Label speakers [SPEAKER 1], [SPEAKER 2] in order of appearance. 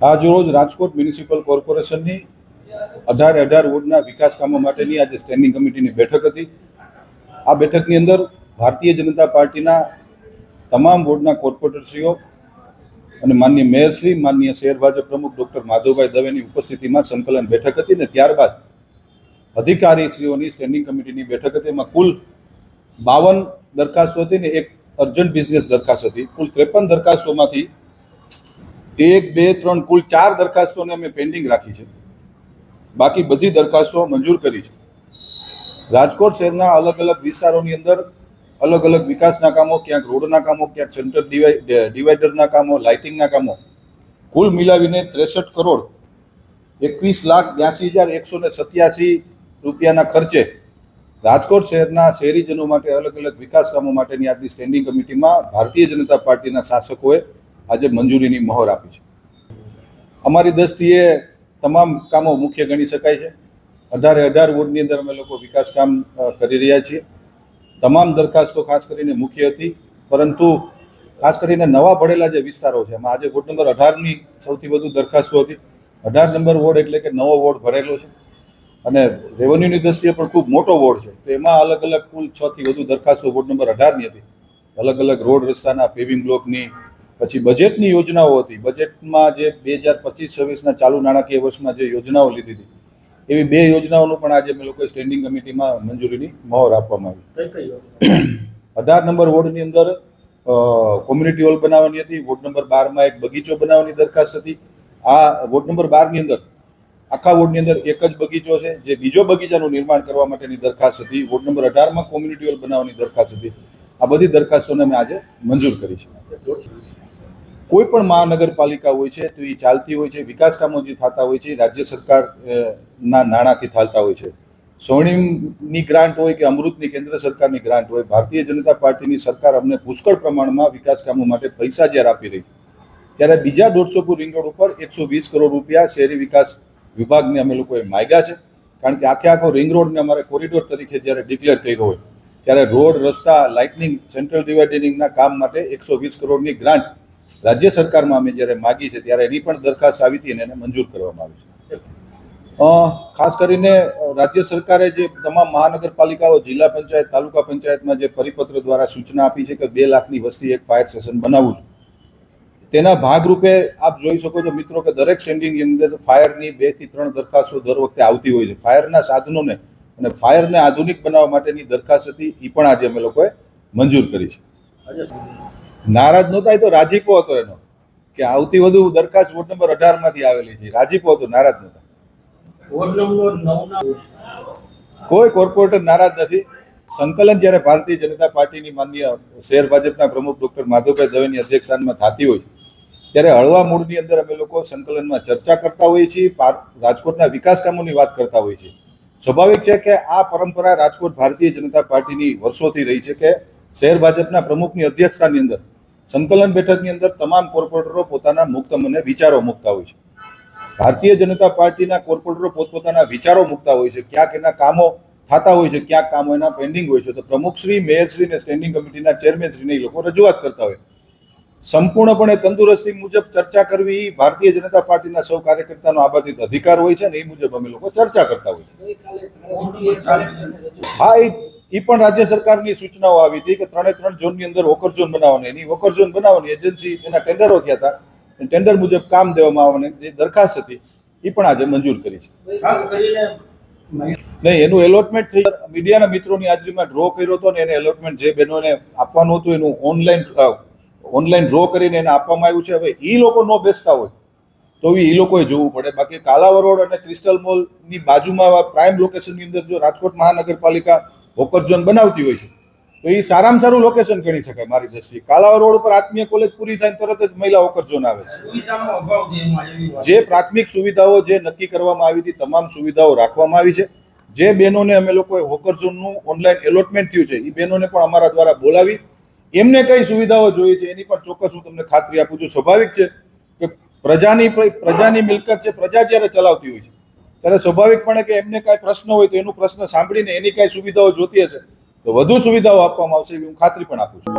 [SPEAKER 1] આજ રોજ રાજકોટ મ્યુનિસિપલ કોર્પોરેશનની 18 વોર્ડના વિકાસ કામો માટેની આજે સ્ટેન્ડિંગ કમિટીની બેઠક હતી। આ બેઠકની અંદર ભારતીય જનતા પાર્ટીના તમામ વોર્ડના કોર્પોરેટરશ્રીઓ અને માનનીય મેયરશ્રી, માનનીય શહેર ભાજપ પ્રમુખ ડૉક્ટર માધવભાઈ દવેની ઉપસ્થિતિમાં સંકલન બેઠક હતી ને ત્યારબાદ અધિકારીશ્રીઓની સ્ટેન્ડિંગ કમિટીની બેઠક હતી। એમાં કુલ 52 દરખાસ્તો હતી ને એક અર્જન્ટ બિઝનેસ દરખાસ્ત હતી। કુલ 53 દરખાસ્તોમાંથી 1, 2, 3 કુલ 4 દરખાસ્તોને અમે પેન્ડિંગ રાખી છે, બાકી બધી દરખાસ્તો મંજૂર કરી છે। રાજકોટ શહેરના અલગ અલગ વિસ્તારોની અંદર અલગ અલગ વિકાસના કામો, ક્યાંક રોડના કામો, ક્યાંક સેન્ટર ડિવાઈડરના કામો, લાઇટિંગના કામો કુલ મિલાવીને 63 કરોડ 21,82,187 રૂપિયાના ખર્ચે રાજકોટ શહેરના શહેરીજનો માટે અલગ અલગ વિકાસ કામો માટેની આજની સ્ટેન્ડિંગ કમિટીમાં ભારતીય જનતા પાર્ટીના શાસકોએ આજે મંજૂરીની મહોર આપી છે। અમારી દ્રષ્ટિએ તમામ કામો મુખ્ય ગણી શકાય છે। 18 વોર્ડની અંદર અમે લોકો વિકાસ કામ કરી રહ્યા છીએ। તમામ દરખાસ્તો ખાસ કરીને મુખ્ય હતી, પરંતુ ખાસ કરીને નવા ભળેલા જે વિસ્તારો છે એમાં આજે વોર્ડ નંબર 18ની સૌથી વધુ દરખાસ્તો હતી। 18 નંબર વોર્ડ એટલે કે નવો વોર્ડ ભરેલો છે અને રેવન્યુની દ્રષ્ટિએ પણ ખૂબ મોટો વોર્ડ છે, તો એમાં અલગ અલગ કુલ 6થી વધુ દરખાસ્તો વોર્ડ નંબર 18ની હતી। અલગ અલગ રોડ રસ્તાના, પેવિંગ બ્લોકની, પછી બજેટની યોજનાઓ હતી। બજેટમાં જે 2025-26ના ચાલુ નાણાકીય વર્ષમાં જે યોજનાઓ લીધી હતી એવી 2 યોજનાઓનું પણ આજે અમે લોકોએ સ્ટેન્ડિંગ કમિટીમાં મંજૂરીની મહોર આપવામાં આવી। 18 નંબર વોર્ડની અંદર કોમ્યુનિટી હોલ બનાવવાની હતી। વોર્ડ નંબર 12માં એક બગીચો બનાવવાની દરખાસ્ત હતી। આ વોર્ડ નંબર 12ની અંદર આખા વોર્ડની અંદર એક જ બગીચો છે, જે બીજો બગીચાનું નિર્માણ કરવા માટેની દરખાસ્ત હતી। વોર્ડ નંબર 18માં કોમ્યુનિટી હોલ બનાવવાની દરખાસ્ત હતી। આ બધી દરખાસ્તોને અમે આજે મંજૂર કરી છે। કોઈ પણ મહાનગરપાલિકા હોય છે તો એ ચાલતી હોય છે, વિકાસ કામો જે થતા હોય છે રાજ્ય સરકારના નાણાંથી ચાલતા હોય છે। સ્વર્ણિમની ગ્રાન્ટ હોય કે અમૃતની કેન્દ્ર સરકારની ગ્રાન્ટ હોય, ભારતીય જનતા પાર્ટીની સરકાર અમને પુષ્કળ પ્રમાણમાં વિકાસ કામો માટે પૈસા જ્યારે આપી રહી ત્યારે બીજા 150 ફૂટ રિંગ રોડ ઉપર 120 કરોડ રૂપિયા શહેરી વિકાસ વિભાગને અમે લોકોએ માંગ્યા છે। કારણ કે આખો રિંગ રોડને અમારે કોરિડોર તરીકે જ્યારે ડિક્લેર કર્યો હોય ત્યારે રોડ, રસ્તા, લાઇટનિંગ, સેન્ટ્રલ ડિવાઇડરિંગના કામ માટે 120 કરોડની ગ્રાન્ટ રાજ્ય સરકારમાં અમે જ્યારે માગી છે ત્યારે એની પણ દરખાસ્ત આવી હતી અને એને મંજૂર કરવામાં આવી છે। ખાસ કરીને રાજ્ય સરકારે જે તમામ મહાનગરપાલિકાઓ, જિલ્લા પંચાયત, તાલુકા પંચાયતમાં જે પરિપત્ર દ્વારા સૂચના આપી છે કે 2 લાખની વસ્તી એક ફાયર સ્ટેશન બનાવવું છે, તેના ભાગરૂપે આપ જોઈ શકો છો મિત્રો કે દરેક સ્ટેન્ડિંગની અંદર ફાયરની 2 થી 3 દરખાસ્તો દર વખતે આવતી હોય છે। ફાયરના સાધનોને અને ફાયરને આધુનિક બનાવવા માટેની દરખાસ્ત હતી, એ પણ આજે અમે લોકોએ મંજૂર કરી છે। નારાજ નહોતા, એ તો રાજીપો હતો એનો કે આવતી વધુ દરખાસ્ત વોર્ડ નંબર 18માંથી આવેલી છે, રાજીપો હતો, નારાજ નહોતા।
[SPEAKER 2] વોર્ડ નંબર 9ના
[SPEAKER 1] કોઈ કોર્પોરેટર નારાજ નથી। સંકલન જ્યારે ભારતીય જનતા પાર્ટીની માનનીય શહેર ભાજપના પ્રમુખ ડૉક્ટર માધવભાઈ દવેની અધ્યક્ષસ્થાનમાં થતી હોય ત્યારે હળવા મૂડની અંદર અમે લોકો સંકલનમાં ચર્ચા કરતા હોઈએ છીએ, રાજકોટના વિકાસ કામોની વાત કરતા હોઈએ છીએ। સ્વાભાવિક છે કે આ પરંપરા રાજકોટ ભારતીય જનતા પાર્ટીની વર્ષોથી રહી છે કે શહેર ભાજપના પ્રમુખની અધ્યક્ષતાની અંદર સંકલન બેઠકની અંદર તમામ કોર્પોરેટરો પોતાના મુક્ત મને વિચારો મૂકતા હોય છે। ભારતીય જનતા પાર્ટીના કોર્પોરેટરો પોતપોતાના વિચારો મૂકતા હોય છે, ક્યાંક એના કામો થતા હોય છે, ક્યાંક કામો એના પેન્ડિંગ હોય છે, તો પ્રમુખશ્રી, મેયરશ્રી અને સ્ટેન્ડિંગ કમિટીના ચેરમેનશ્રીને એ લોકો રજૂઆત કરતા હોય। સંપૂર્ણપણે તંદુરસ્તી મુજબ ચર્ચા કરવી એ ભારતીય જનતા પાર્ટીના સૌ કાર્યકર્તાનો આબાદિત અધિકાર હોય છે અને એ મુજબ અમે લોકો ચર્ચા કરતા હોય છે। હા, એ પણ રાજ્ય સરકારની સૂચનાઓ આવી હતી કે 3 ઝોનની અંદર વોકર ઝોન બનાવવાની, એની વોકર ઝોન બનાવવાની એજન્સી એના ટેન્ડરો થયા હતા, ટેન્ડર મુજબ કામ દેવામાં આવવાની જે દરખાસ્ત હતી એ પણ આજે મંજૂર કરી છે।
[SPEAKER 2] ખાસ કરીને
[SPEAKER 1] નહીં, એનું એલોટમેન્ટ થઈ મીડિયાના મિત્રોની હાજરીમાં ડ્રો કર્યો હતો ને એને એલોટમેન્ટ જે બહેનોને આપવાનું હતું એનું ઓનલાઈન ડ્રો કરીને એને આપવામાં આવ્યું છે। હવે એ લોકો ન બેસતા હોય તો એ લોકોએ જોવું પડે। બાકી કાલાવર રોડ અને ક્રિસ્ટલ મોલની બાજુમાં પ્રાઇમ લોકેશનની અંદર જો રાજકોટ મહાનગરપાલિકા વોકર ઝોન બનાવતી હોય છે તો એ સારામાં સારું લોકેશન ગણી શકાય મારી દ્રષ્ટિએ। કાલાવર રોડ ઉપર આત્મીય કોલેજ પૂરી થાય તરત જ મહિલા વોકર ઝોન આવે છે।
[SPEAKER 2] સુવિધાનો અભાવ છે એમાં, એવી વાત
[SPEAKER 1] જે પ્રાથમિક સુવિધાઓ જે નક્કી કરવામાં આવી હતી તમામ સુવિધાઓ રાખવામાં આવી છે। જે બહેનોને અમે લોકોએ વોકર ઝોનનું ઓનલાઈન એલોટમેન્ટ થયું છે એ બહેનોને પણ અમારા દ્વારા બોલાવી એમને કઈ સુવિધાઓ જોઈએ છે એની પણ ચોક્કસ હું તમને ખાતરી આપું છું। સ્વાભાવિક છે કે પ્રજાની મિલકત છે, પ્રજા જ્યારે ચલાવતી હોય છે ત્યારે સ્વાભાવિકપણે કે એમને કાંઈ પ્રશ્ન હોય તો એનું પ્રશ્ન સાંભળીને એની કાંઈ સુવિધાઓ જોતી હશે તો વધુ સુવિધાઓ આપવામાં આવશે એવી હું ખાતરી પણ આપું છું।